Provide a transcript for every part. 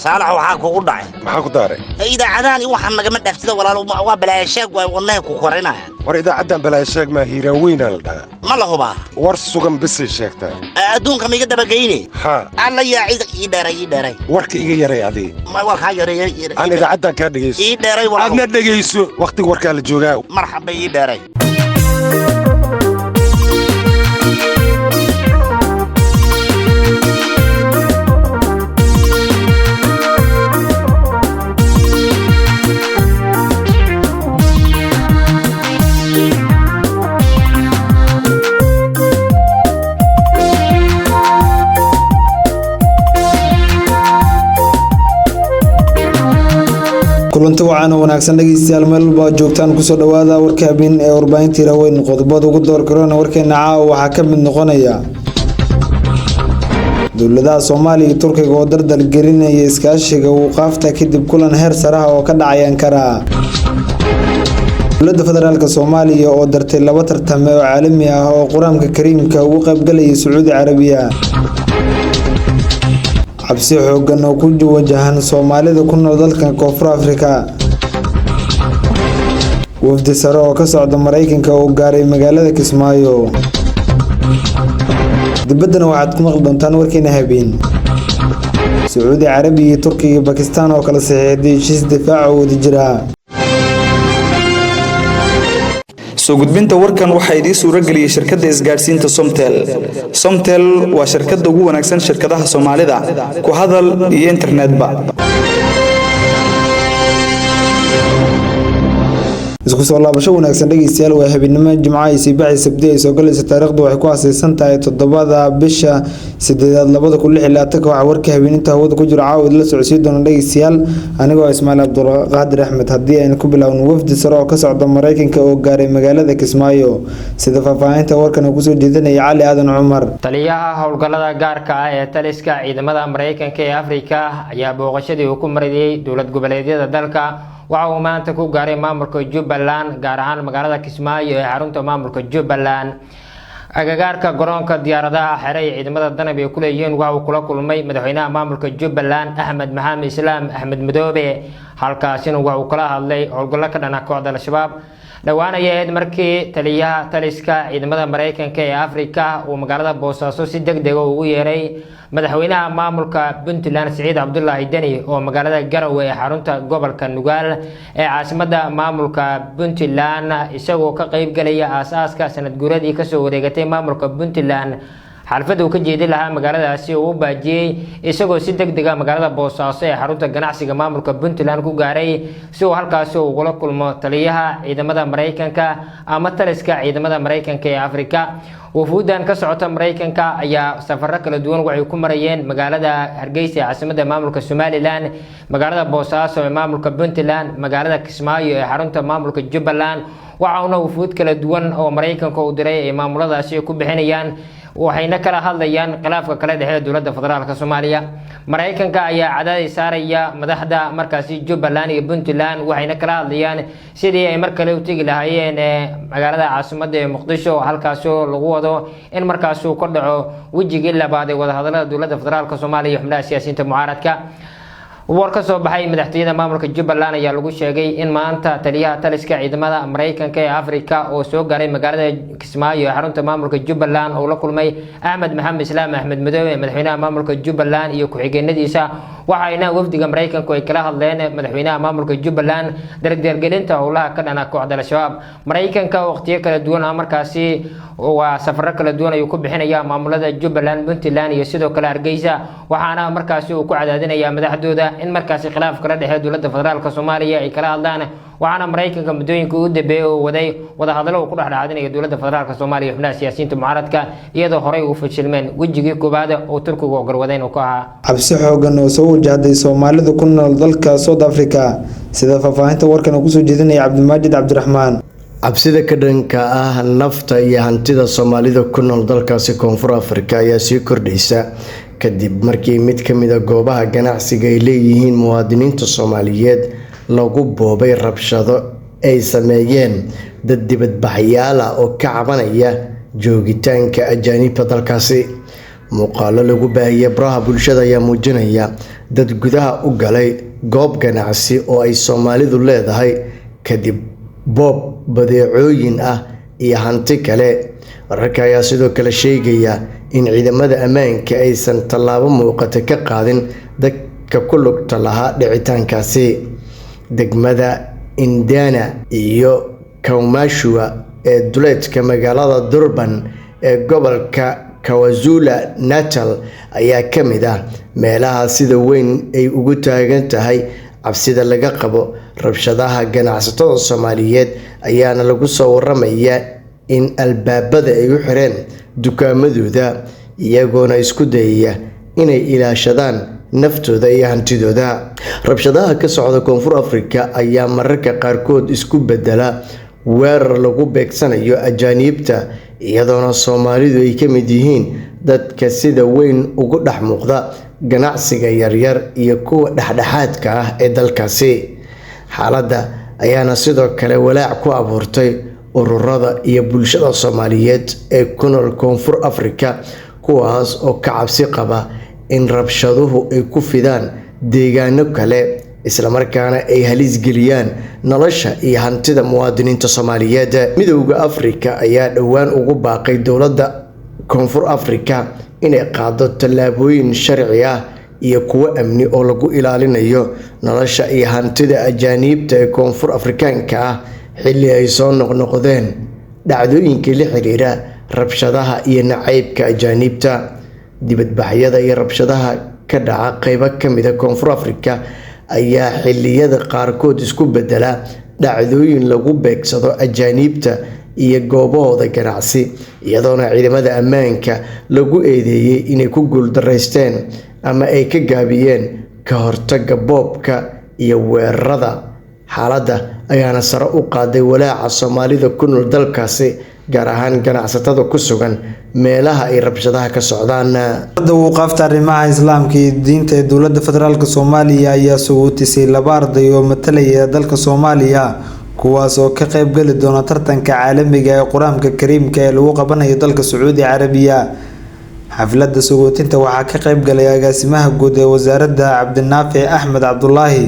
صالح waxaa kugu dhacay maxaa ku daaray idaacadaani waxaan naga dhaftida walaal waa balaasheeg way wadnaha ku korinaya war idaacadan balaasheeg ma hiiraan weyn la dhahaa ma la hubaa war sugan bis sheegtaa adduunka miga dabageyne ha alla yaa ii dheeray warka iga yaray adii ma warka yaray aan idaacadan ka dhageyso ii dheeray walaal aadna dhageyso waqtiga warka la joogaa marxaba ii dheeray kulanti wacan wanaagsan dhageystayaal meel walba joogtaan ku soo dhawaada warka habeen ee warbaahinta Hiiraan qodobada ugu door karona warkeena caawa waxa ka mid noqonaya dawladaha Soomaaliya iyo Turkiga oo dardar gelinaya iskaashiga waqafta kadib kulan heer sare ah oo ka dhacay Ankara dawladda federaalka Soomaaliya oo dartay laba tartame oo caalami ah oo Quraanka Kariimka ugu qayb galay Sacuudi Carabiya cabsi xoogan oo ku wajahan Soomaalida ku nool dalka Koonfur Afrika wafdi sare oo ka socda Mareykanka oo gaaray magaalada Kismaayo dibadana waxaad ku maqli doontaan warkeena habeen Sacuudi Carabiya iyo Turkiga iyo Pakistan oo kala saxiixday heshiis difaac oo wadajira soo gudbinta warkan waxa ay suura galiyay shirkadda isgaarsiinta Somtel waa shirkadda ugu wanaagsan shirkadaha Soomaalida ku hadal iyo internetba isku soo laabasho wanaagsan dhageystayaal waa habeenimo Jimcaha ay Sabti Sabti ay soo galayso taariikhdu waxay ku aasaysan tahay 7 bisha 8 2016 waxa warka habeeninta hawada ku jira caawid la socodsiin doona dhageystayaal anigoo Ismaaciil Abdulqaadir Axmed hadii aynu ku bilaawno wafdi sare oo ka socda Mareykanka oo gaaray magaalada Kismaayo sida faahfaahinta warkan ugu soo jeedinaya Cali Aadan Cumar taliyaha howlgallada gaarka ah ee taliska ciidamada Mareykanka ee Afrika ayaa booqashadii uu ku marayay dawlad goboleedyada dalka waxa uu maanta ku gaaray maamulka Jubbaland gaar ahaan magaalada Kismaayo ee xarunta maamulka Jubbaland agagaarka garoonka diyaaradaha xeray ciidamada danab ee ku leeyeen waxa uu kula kulmay madaxweynaha maamulka Jubbaland Axmed Maxamed Islaam Axmed Madoobe halkaasina waxa uu kala hadlay howlgallo ka dhan ah kooxda Al-Shabaab dhawaanayeed markii taliyaha taliska ciidamada Mareykanka ee Afrika uu magaalada Boosaaso si degdeg ah ugu yeeray madaxweynaha maamulka Puntland Saciid Cabdullaahi Dani oo magaalada Garowe ee xarunta gobolka Nugaal ee caasimadda maamulka Puntland isagoo ka qayb galaya aasaaska sanad guuradii ka soo wareegatay maamulka Puntland xalfad uu ka jeedin lahaa magaaladaasi oo u baajiyay isagoo si degdeg ah magaalada Boosaaso ee xarunta ganacsiga maamulka Puntland ku gaaray si uu halkaas ugu kulmo taliyaha ciidamada Mareykanka ama taliska ciidamada Mareykanka ee Afrika وفودان كسعة أمريكان كا يا سفرة كلا دوان وعيكم مريان مقالة هرجيسة عاصمة مملكة الشمالي لان مقالة بوساس ومملكة بنتلان مقالة كسمايو حرنت مملكة جبلان وعونا وفود كلا دوان أو أمريكان كودري مملكة أشياء كبحنيان waxayna kala hadlayaan khilaafka kala dhexeeya dawladda federaalka Soomaaliya Mareykanka ayaa cadaadis saaraya madaxda markaasi Jubbaland iyo Puntland waxayna kala hadlayaan sidii ay markale u tagi lahaayeen magaalada caasimadda ee Muqdisho halkaas oo lagu wado in markaas uu ka dhaco wajigii labaad ee wadahadalada dawladda federaalka Soomaaliya iyo xubnaha siyaasiyiinta mucaaradka warka soo baxay madaxtooyada maamulka Jubbaland ayaa lagu sheegay in maanta taliyaha taliska ciidamada Mareykanka ee Afrika oo soo gaaray magaalada Kismaayo ee xarunta maamulka Jubbaland oo la kulmay Axmed Maxamed Islaam Axmed Madoobe madaxweynaha maamulka Jubbaland iyo ku-xigeenadiisa waxayna wafdiga Mareykanku ay kala hadleen madaxweynaha maamulka Jubbaland dardargelinta howlaha ka dhana kooxda Al-Shabaab Mareykanka waqtiyo kala duwan markaasi waa safar kala duwan ay ku bixinayaan maamulada Jubbaland Puntland iyo sidoo kale Hargeysa waxaana markaasi uu ku cadaadinaya madaxdooda in markaasi khilaaf kala dhexeeyo dawladda federaalka Soomaaliya ay kala hadlaan waxaana Mareykanka mudooyinka u dambeeyay oo waday wadahadalo ku dhaxdhaadinaya dawladda federaalka Soomaaliya xubnaha siyaasiyiinta mucaaradka iyadoo horey u fashilmeen wajigii koobaad oo Turkiga garwadeen oo ka ahaa cabsi xoogan oo soo wajahday Soomaalida ku nool dalka South Africa sida faahfaahinta warkan ugu soo jeedinaya Cabdimaajid Cabdiraxmaan cabsida ka dhanka ah nafta iyo hantida Soomaalida ku nool dalkaasi Koonfur Afrika ayaa sii kordhaysa kadib markii mid ka mid ah goobaha ganacsiga ay leeyihiin muwaadiniinta Soomaaliyeed lagu boobay rabshado ay sameeyeen dad dibadbaxyaal ah oo ka cabanaya joogitaanka ajaanibta dalkaasi muuqaalo lagu baahiyey baraha bulshada ayaa muujinaya dad gudaha u galay goob ganacsi oo ay Soomaalidu leedahay kadib boob badeecooyin ah iyo hanti kale. Wararka ayaa sidoo kale sheegaya in ciidamada ammaanka aysan tallaabo muuqata ka qaadin dadka ku lugta lahaa dhicitaankaasi. Degmada Indiana iyo Kaumashua ee duleedka magaalada Durban ee gobolka KwaZulu-Natal ayaa ka mid ah meelaha sida weyn ay ugu taagan tahay cabsida laga qabo rabshadaha. Ganacsatada Soomaaliyeed ayaana lagu soo waramayaa in albaabada ay u xireen dukaamadooda iyagoona isku dayaya inay ilaashadaan naftooda iyo hantidooda. Rabshadaha ka socda Koonfur Afrika ayaa mararka qaarkood isku bedela weerar lagu beegsanayo ajaanibta iyadoona Soomaalidu ay ka mid yihiin dadka sida weyn ugu dhex muuqda ganacsiga yaryar iyo kuwa dhexdhexaadka ah ee dalkaasi. Xaaladda ayaana sidoo kale walaac ku abuurtay ururada iyo bulshada Soomaaliyeed ee ku nool Koonfur Afrika kuwaas oo ka cabsi qaba in rabshaduhu ay ku fidaan deegaano kale isla markaana ay halis geliyaan nolosha iyo hantida muwaadiniinta Soomaaliyeed. Midowga Afrika ayaa dhowaan ugu baaqay dowladda Koonfur Afrika inay qaado tallaabooyin sharci ah iyo kuwo amni oo lagu ilaalinayo nolosha iyo hantida ajaanibta ee Koonfur Afrikaanka ah xilli ay soo noqnoqdeen dhacdooyinkii la xiriira rabshadaha iyo nacaybka ajaanibta. Dibadbaxyada iyo rabshadaha ka dhaca qaybo ka mid ah Koonfur Afrika ayaa xilliyada qaarkood isku bedela dhacdooyin lagu beegsado ajaanibta iyo goobahooda ganacsi iyadoona ciidamada ammaanka lagu eedeeyay inay ku guuldareysteen ama ay ka gaabiyeen ka hortagga boobka iyo weerarada. Xaaladda ayaana sare u qaaday walaaca Soomaalida ku nool dalkaasi gaar ahaan ganacsatada ku sugan meelaha ay rabshadaha ka socdaan. Waqafta arrimaha Islaamka iyo diinta ee dowladda federaalka Soomaaliya ayaa suguutisay 2 arday oo matalaya dalka Soomaaliya kuwaas oo ka qayb gali doona tartanka caalamiga ee Quraanka Kariimka ee lagu qabanayo dalka Sacuudi Carabiya. Xafladda suguutinta waxaa ka qayb galay agaasimaha guud ee wasaaradda Cabdinaafic Axmed Cabdullaahi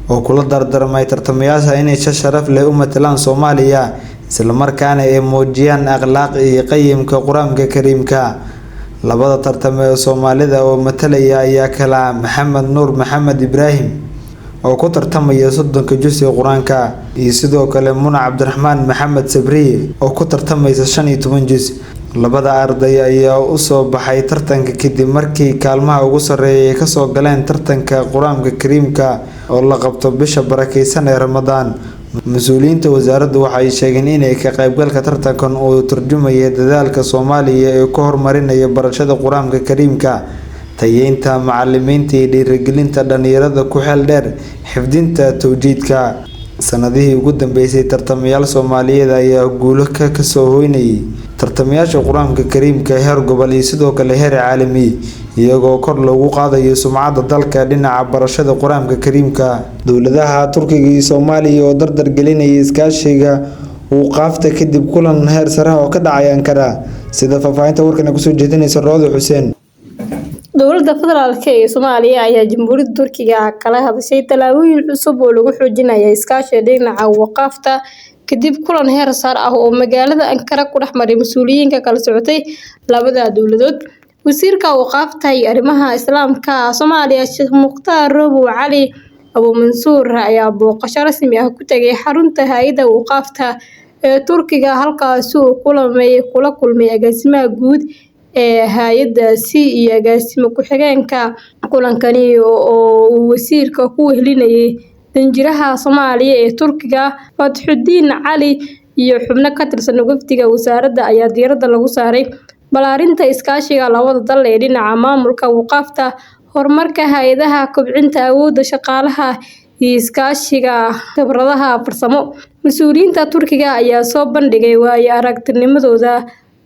oo kula dardarmay tartamayaasha inay sharaf leh u matalaan Soomaaliya isla markaana ay muujiyaan akhlaaq iyo qiyamka Quraanka Kariimka. Labada tartame ee Soomaalida oo matalaya ayaa kala Maxamed Nuur Maxamed Ibraahim oo ku tartamaya 30 juz ee Quraanka iyo sidoo kale Muna Cabdiraxmaan Maxamed Sabriye oo ku tartamaysa 15 juz. Labada arday ayaa u soo baxay tartanka kadib markii kaalmaha ugu sareeyay ka soo galeen tartanka Quraanka Kariimka oo la qabto bisha barakeysan ee Ramadaan. Mas'uuliyiinta wasaaraddu waxay sheegeen in ka qaybgalka tartankan uu turjumayo dadaalka Soomaaliya ee ku horumarinaya barashada Quraanka Kariimka, tayeynta macallimiinta iyo dhiirigelinta dhalinyarada ku xeel dheer xifdinta tawjiidka. Sanadihii ugu dambeysay tartamayaal Soomaaliyeed ayaa guulo ka soo hoynayay tartamayaasha Quraanka Kariimka heer gobol iyo sidoo kale heer caalami iyagoo kor loogu qaadayo sumcadda dalka dhinaca barashada Quraanka Kariimka. Dowladaha Turkiga iyo Soomaaliya oo dardar gelinaya iskaashiga waqafta kadib kulan heer sare oo ka dhacay Ankara sida faafahinta warkan ku soo jeedinaysa Roode Xuseen. Dowladda federaalka ee Soomaaliya ayaa Jamhuuriyadda Turkiga kala hadashay tallaabooyin cusub oo lagu xoojinayo iskaashiga dhinaca waqafta kadib kulan heer sare ah oo magaalada Ankara ku dhexmaray mas'uuliyiinka kala socotay labada dowladood. Wasiirka waqafta iyo arrimaha Islaamka Soomaaliya Sheekh Mukhtaar Roobo Cali Abu Mansuur ayaa booqasho rasmi ah ku tagay xarunta hay'adda waqafta ee Turkiga halkaas oo kula kulmay agaasimaha guud ee hay'addaasi iyo agaasimo ku-xigeenka. Kulankani oo uu wasiirka ku wehelinayay danjiraha Soomaaliya ee Turkiga Fatxudiin Cali iyo xubno ka tirsan wafdiga wasaaradda ayaa diiradda lagu saaray balaarinta iskaashiga labada dal ee dhinaca maamulka waqafta, horumarka hay'adaha, kobcinta awoodda shaqaalaha iyo iskaashiga khibradaha farsamo. Mas'uuliyiinta Turkiga ayaa soo bandhigay waayo-aragnimadooda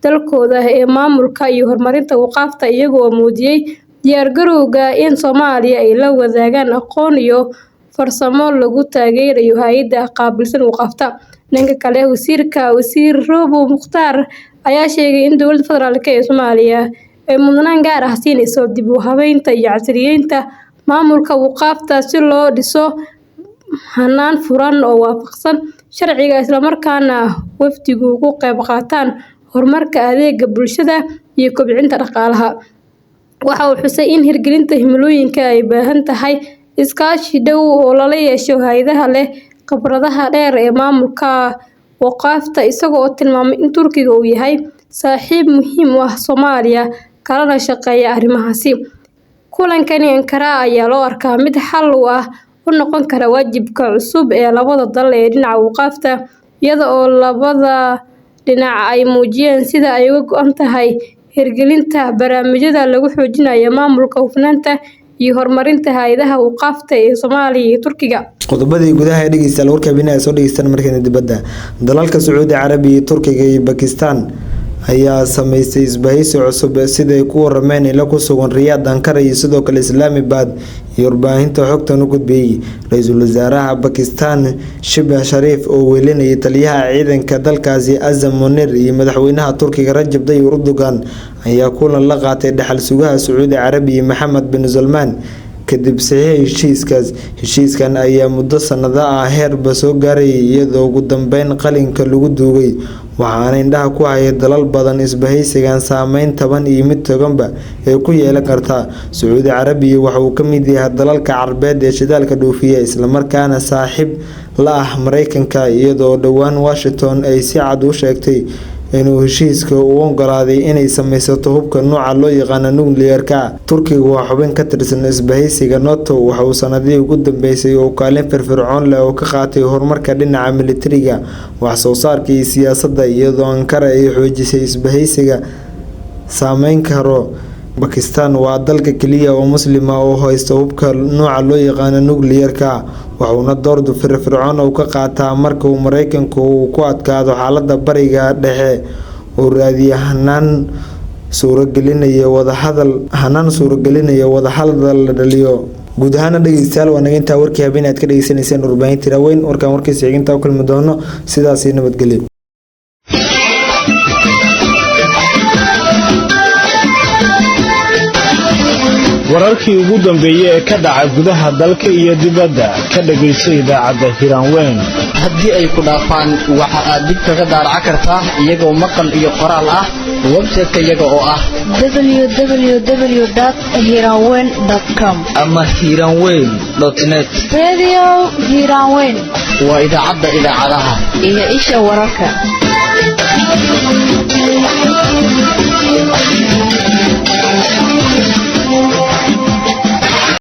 dalkooda ee maamulka iyo horumarinta waqafta iyagoo muujiyay diyaargarowga in Soomaaliya ay la wadaagaan aqoon iyo farsamo lagu taageerayo hay'adda qaabilsan waqafta. Dhanka kale, Wasiir Roobo Mukhtaar ayaa sheegay in dowladda federaalka ee Soomaaliya ay mudnaan gaar ah siinayso dib u habeynta iyo casriyeynta maamulka waqaafta si loo dhiso hanaan furan oo waafaqsan sharciga isla markaana wafdigu uga qayb qaataan horumarka adeega bulshada iyo kobcinta dhaqaalaha. Waxa uu xusay in hirgelinta himilooyinka ay baahan tahay iskaashi dhow oo lala yeesho hay'adaha leh khibradaha dheer ee maamulka waqaafta, isagoo tilmaamay in Turkiga uu yahay saaxiib muhiim u ah Soomaaliya kalana shaqeeya arrimahaasi. Kulankani Ankara ayaa loo arkaa mid xal u noqon kara waajibka cusub ee labada dal ee dhinaca waqaafta, iyada oo labada dhinac ay muujiyeen sida ay uga go'an tahay hirgelinta barnaamijyada lagu xoojinayo maamulka, hufnaanta iyo horumarinta hay'adaha waqaafta ee Soomaaliya iyo Turkiga. qodobadii gudaha ee dhegeystayaal warka habeenaya soo dhageystaan markana dibadda. Dalalka Sacuudi Carabiya, Turkiga iyo Pakistan ayaa sameystay isbahaysi cusub sida ay ku warameen ilo ku sugan Riyadh, Ankara iyo sidoo kale Islamabad iyo warbaahinta xogtan u gudbiyay Ra'iisul Wasaaraha Pakistan Shehbaz Sharif oo welinayay taliyaha ciidanka dalkaasi Azam Munir iyo madaxweynaha Turkiga Rajab Tayyip Erdogan ayaa kulan la qaatay dhaxal sugaha Sacuudi Carabiya Mohammed bin Salman kadib saxiix heshiiskan ayaa muddo sanado ah heerba soo gaaray iyadoo ugu dambeyn qalinka lagu duugay, waxaana indhaha ku haya dalal badan isbahaysigan saameyn taban iyo mid toganba ee ku yeelan karta. Sacuudi Carabiya waxa uu ka mid yahay dalalka Carbeed ee shidaalka dhoofiya isla markaana saaxiib la ah Mareykanka, iyadoo dhowaan Washington ay si cad u sheegtay inuu heshiiska u oggolaaday inay sameysato hubka nooca loo yaqaan nuclear-ka. Turkiga waa xubin ka tirsan isbahaysiga NATO, waxa uu sanadihii ugu dambeysay oo kaalin firfircoon leh oo ka qaatay horumarka dhinaca militariga, wax soo saarka iyo siyaasadda, iyadoo Ankara ay xoojisay isbahaysiga saameyn karo. Pakistan waa dalka kaliya oo Muslim ah oo haysta hubka nooca loo yaqaan nuclear-ka, wuxuuna door firfircoon ka qaataa marka uu Mareykanku ku adkaado xaaladda Bariga Dhexe oo raadiya hanaan suuragelinaya wadahadal la dhaliyo. guud ahaan dhageystayaal waa naga intaa warkii habeen aad ka dhageysanayseen warbaahinta Tiraweyn. warkan warkiisa xiginta u kulmi doono, sidaas iyo nabadgelyo. wararkii ugu dambeeyay ee ka dhaca gudaha dalka iyo dibadda ka dhageyso idaacadda Hiranweyn. haddii ay ku dhaafaan waxa aad dib kaga daaraca kartaa iyagoo maqal iyo qoraal ah website-ka iyaga oo ah www.hiranweyn.com ama hiranweyn.net. Radio Hiranweyn waa idaacadda idaacadaha iyo isha wararka.